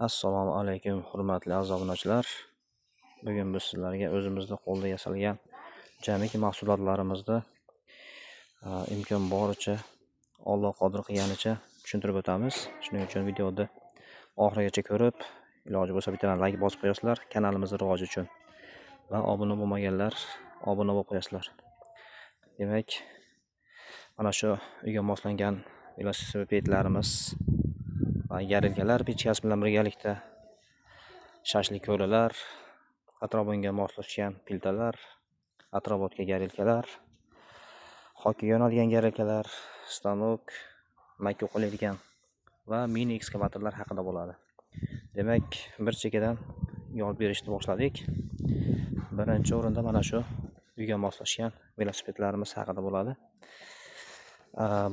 Assalomu alaykum hurmatli obunachilar. Bugun biz sizlarga o'zimizda qo'lda yasalgan jamiki mahsulotlarimizni imkon boricha Alloh qodir qilganicha tushuntirib o'tamiz. Shuning uchun videoni oxirigacha ko'rib, iloji bo'lsa bitta like bosib qo'yasizlar kanalimiz rivoji uchun va obuna bo'lmaganlar obuna bo'lib qo'yasizlar. Demak, mana shu uyga moslangan velosipedlarimiz va yarilkalar pechkasi bilan birgalikda shashlik ko'lalar, atrobonga moslashgan piltalar, atrobotga yarilkalar, hokiga yonadigan yarilkalar, stanok, makka qo'yiladigan va mini ekskavatorlar haqida bo'ladi. Demak, bir chekkadan yol berishni boshladik. Birinchi o'rinda mana shu uyga moslashgan velosipedlarimiz haqida bo'ladi.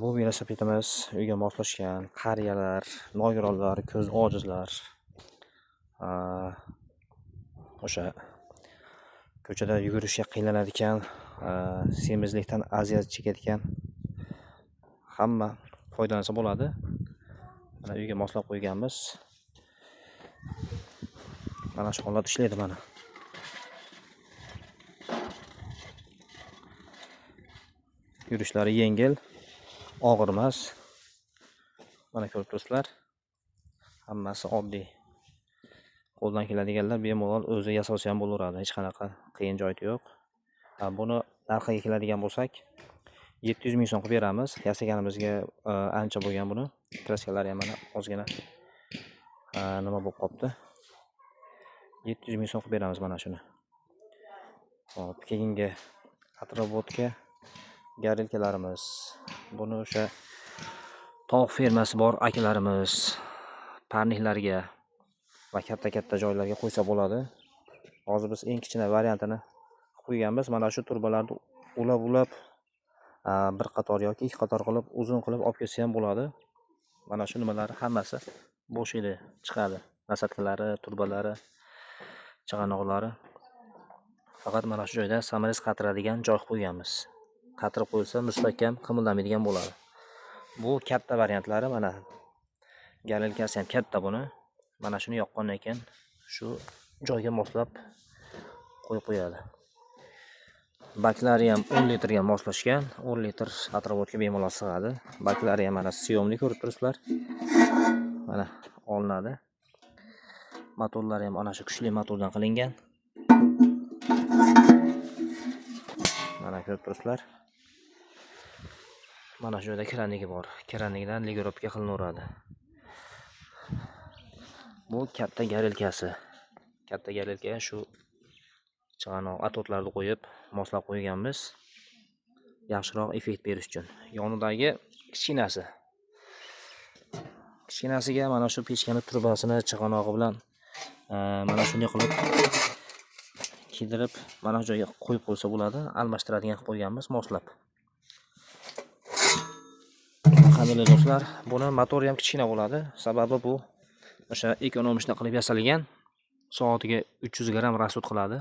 Bu velosipedimiz uyga moslashgan qariyalar, nogironlar, ko'z ojizlar, o'sha ko'chada yugurishga qiynaladigan, semizlikdan aziyat chekadigan hamma foydalansa bo'ladi. Mana uyga moslab qo'yganmiz. Mana shu holat ishlaydi mana. Yurishlari yengil, og'ir emas. Mana ko'rib turibsizlar. Hammasi oddiy. Qo'ldan keladiganlar bemalol o'zi yasalsa ham bo'laveradi. Hech qanaqa qiyin joyi yo'q. Buni narxiga keladigan bo'lsak, 700 ming so'm qilib beramiz. Yasaganimizga ancha bo'lgan buni. Kraskalari ham mana ozgina nima bo'lib qopti. 700 ming so'm qilib beramiz mana shuni. Hop, keyingi atrobotga yarilkalarimiz. Buni o'sha tog' fermasi bor akalarimiz parniklarga va katta joylarga qo'ysa bo'ladi. Hozir biz eng kichkina variantini qo'yganmiz. Mana shu turbalarni ulab bir qator yoki ikki qator qilib uzun qilib olib kelsa ham bo'ladi. Mana shu nimalari hammasi bo'shida chiqadi. Nasatkalari, turbalari, chig'anoqlari. Faqat mana shu joyda samolyot qatiradigan joy qo'yganmiz. Qatirib qo'yilsa mustahkam qimildamaydigan bo'ladi. Bu katta variantlari mana. Yarilkasi ham katta buni. Mana shuni yoqqandan keyin shu joyga moslab qo'yib qo'yadi. Baklari ham 10 litrga moslashgan. 10 litr atrobotga bemalol sig'adi. Baklari ham mana siyomli ko'rib turibsizlar. Mana olinadi. Motorlari ham ana shu kuchli motordan qilingan. Mana ko'rib turibsizlar. Mana shu yerda kranigi bor. Kranigidan ligirovka qilinaveradi. Bu katta yarilkasi. Katta yarilkaga shu chig'anoq atotlarni qo'yib moslab qo'yganmiz. Yaxshiroq effekt berish uchun. Yonidagi kichkinasi. Kichkinasiga mana shu pechkani turbasini chig'anog'i bilan mana shunday qilib kiydirib mana shu joyga qo'yib qo'ysa bo'ladi. Almashtiradigan qilib qo'yganmiz moslab. Qadrli do'stlar, buni motori ham kichkina bo'ladi. Sababi bu o'sha ekonomishda qilib yasalgan. Soatiga 300 gram rasxod qiladi.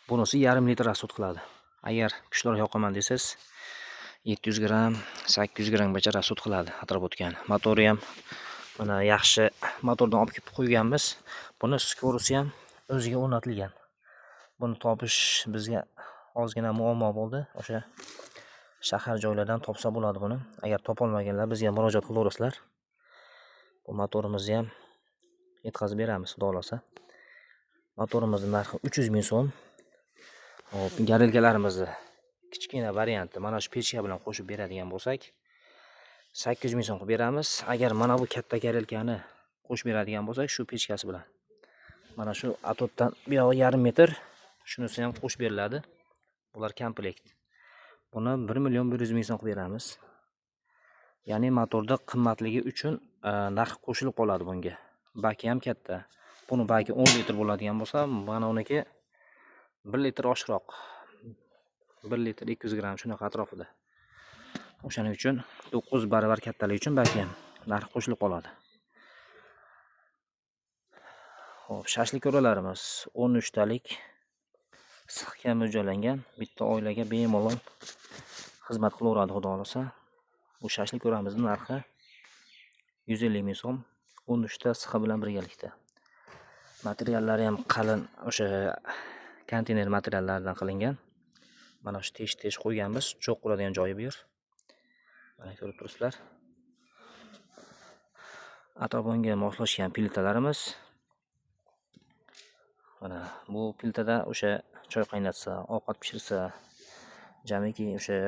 Bunisi 1,5 litr rasxod qiladi. Agar kuchliroq yoqaman desangiz 700 gram, 800 gramgacha rasxod qiladi atrobotgan. Motori ham mana yaxshi motordan olib kelib qo'yganmiz. Buni skorosi ham o'ziga o'rnatilgan. Buni topish bizga ozgina muammo bo'ldi. O'sha shahar joylardan topsa bo'ladi buni. Agar topolmaganlar bizga murojaat qilaverasizlar. Bu motorimizni ham yetkazib beramiz, xudo xolasa. Motorimizning narxi 300 ming so'm. Hop, yarilkalarimizni kichkina varianti mana shu pechka bilan qo'shib beradigan bo'lsak 800 ming so'm qilib beramiz. Agar mana bu katta yarilkani qo'shib beradigan bo'lsak shu pechkasi bilan mana shu atotdan bu yog'i 1,5 metr, shunisi ham qo'shib beriladi. Bular komplekt. Buni 1,1 million so'm qilib beramiz. Ya'ni motorda qimmatligi uchun narx qo'shilib qoladi bunga. Baki ham katta. Buni baki 10 litr bo'ladigan bo'lsa, mana uniki 1 litr oshiqroq. 1 litr 200 gram shunaqa atrofida. O'shaning uchun 9 baravar kattaligi uchun baki ham narx qo'shilib qoladi. Hop, shashlik ko'ralarimiz 13 talik sixga mo'ljallangan. Bitta oilaga bemalol xizmat qilaveradi, xudo xolasa. Bu shashlik ko'ramizning narxi 150 ming so'm. 13 ta sixi bilan birgalikda. Materiallari ham qalin, o'sha konteyner materiallaridan qilingan. Mana shu tesh qo'yganmiz, cho'q quradigan joyi bu yer. Mana ko'rib turibsizlar. Atrofga moslashgan plitalarimiz. Mana bu piltada o'sha choy qaynatsa, ovqat pishirsa, jamiki o'sha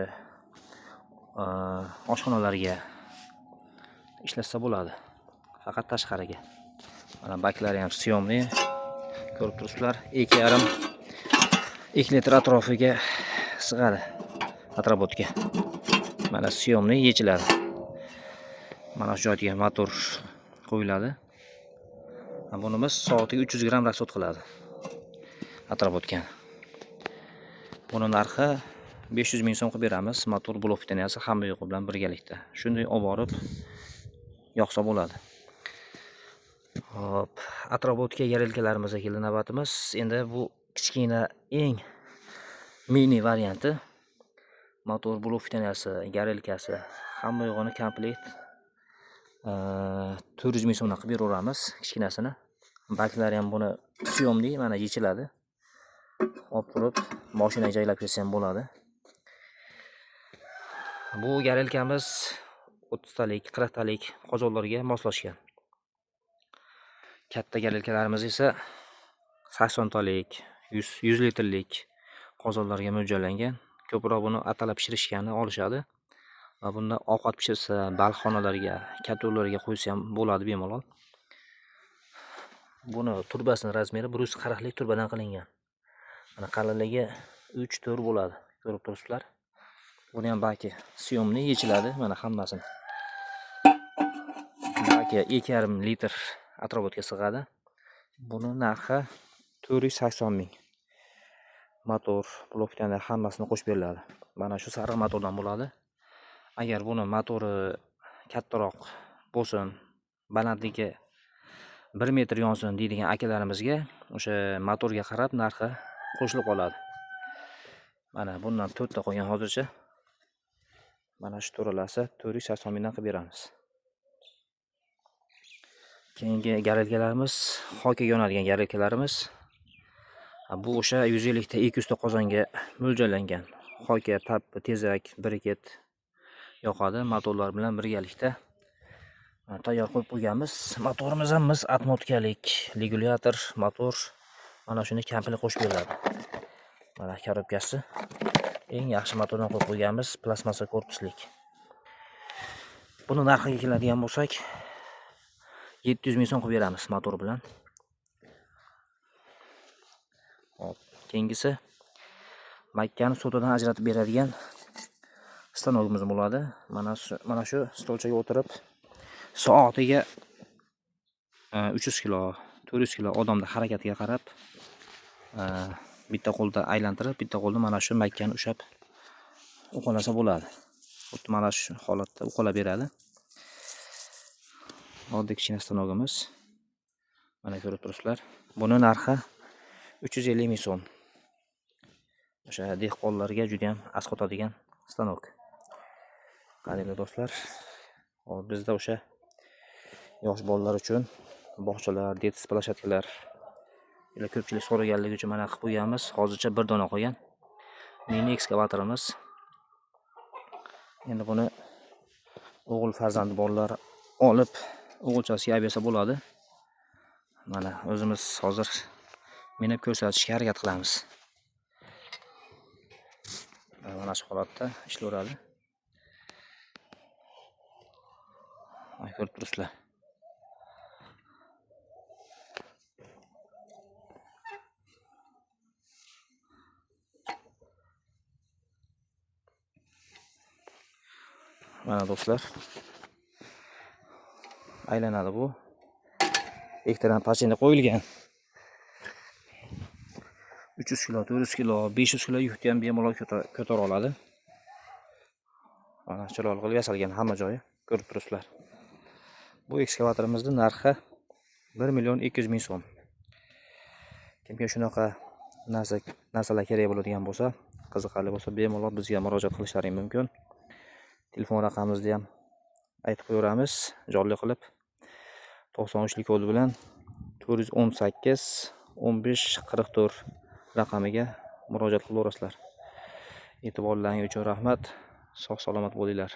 oshxonalarga ishlatsa bo'ladi. Faqat tashqariga. Mana baklari ham syomli. Ko'rib turibsizlar, 2,5 litr atrofiga sig'adi atrobotga. Mana syomli yechiladi. Mana shu joyga motor qo'yiladi. Bunimiz soatiga 300 gram rasxod qiladi. Atrobotga. Buni narxi 500 ming so'm qilib beramiz. Motor blok fitaniyasi hamma yo'qi bilan birgalikda. Shunday olib borib yoqsa bo'ladi. Hop, atrobotga yarelkalarimizga keldi navbatimiz. Endi bu kichkina eng mini varianti. Motor blok fitaniyasi, yarelkasi, hamma yo'g'ini komplekt 400 ming so'mdan qilib beraveramiz kichkinasini. Baklari ham buni syomli, mana yechiladi. Olib turib mashinaga joylab kelsa ham bo'ladi. Bu yarelkamiz 30 talik, 40 talik qozonlarga moslashgan. Katta yarelkalarimiz esa 80 talik, 100 litrlik qozonlarga mo'ljallangan. Ko'proq buni atalab pishirishgani olishadi. Va bunda ovqat pishirsa, balxonalarga, kattalarga qo'ysa ham bo'ladi bemalol. Buni turbasining razmeri 140 lik turbadan qilingan. Mana qalinligi 3-4 bo'ladi. Ko'rib turibsizlar. Buni ham baki syomli yechiladi. Mana hammasini. Baki 2,5 litr atrobotga sig'adi. Buni narxi 480 ming. Motor, blokdan hammasini qo'shib beriladi. Mana shu sariq motordan bo'ladi. Agar buni motori kattaroq bo'lsin, balandligi 1 metr yonsin deydigan akalarimizga o'sha motorga qarab narxi qo'shilib qoladi. Mana bundan 4 ta qo'ygan hozircha. Mana shu to'ralasi 480 mingdan qilib beramiz. Keyingi garelkalarimiz, hokaga yonadigan garelkalarimiz. Bu o'sha 150 ta 200 ta qozonga mo'ljallangan. Hoka, tap, tezak, briket yoqadi motorlar bilan birgalikda. Tayyor qo'yib qo'yganmiz. Motorimiz ham atmotkalik, regulyator, motor. Mana shuni komplet qo'shib beriladi. Mana korobkasi. Eng yaxshi motordan qo'yib qo'yganmiz, plastmassa korpuslik. Buni narxiga keladigan bo'lsak, 700 ming so'm qilib beramiz motor bilan. Hop, keyingisi makkani sotadan ajratib beradigan stanogimiz bo'ladi. Mana shu stolchaga o'tirib soatiga 300 kilo, 400 kilo odamning harakatiga qarab bitta qo'lda aylantirib, bitta qo'lda mana shu makkani ushlab uqalasa bo'ladi. Xuddi mana shu holatda uqalab beradi. Oddiy kichkina stanogimiz. Mana ko'rib turibsizlar. Buni narxi 350 ming so'm. O'sha dehqonlarga juda ham asqotadigan stanok. Qadrli do'stlar, hop bizda o'sha yosh bolalar uchun bog'chalar, detsis plashatkalar ko'pchilik so'raganligi uchun mana qilib qo'yganmiz. Hozircha bir dona qolgan. Mini ekskavatorimiz. Endi buni o'g'il farzandi borlar olib o'g'ilchasiga olib bersa bo'ladi. Mana o'zimiz hozir minib ko'rsatishga harakat qilamiz. Mana shu holatda ishlayveradi. Mana ko'rib turibsizlar. Mana do'stlar, aylanadi bu. Hektardan pachenda qo'yilgan. 300 kilo, 400 kilo, 500 kilo yukni ham bemalol ko'tara oladi. Mana chiroyli qilib yasalgan hamma joyi. Ko'rib turibsizlar. Bu ekskavatorimizning narxi 1,200 ming so'm. Kimga shunaqa narsalar kerak bo'ladigan bo'lsa, qiziqarli bo'lsa, bemalol bizga murojaat qilishlaring mumkin. Telefon raqamimizni ham aytib qo'yamiz, jonli qilib. 93lik kod bilan 418 15 44 raqamiga murojaat qilaverasizlar. E'tiborlaringiz uchun rahmat. Sog' salomat bo'linglar.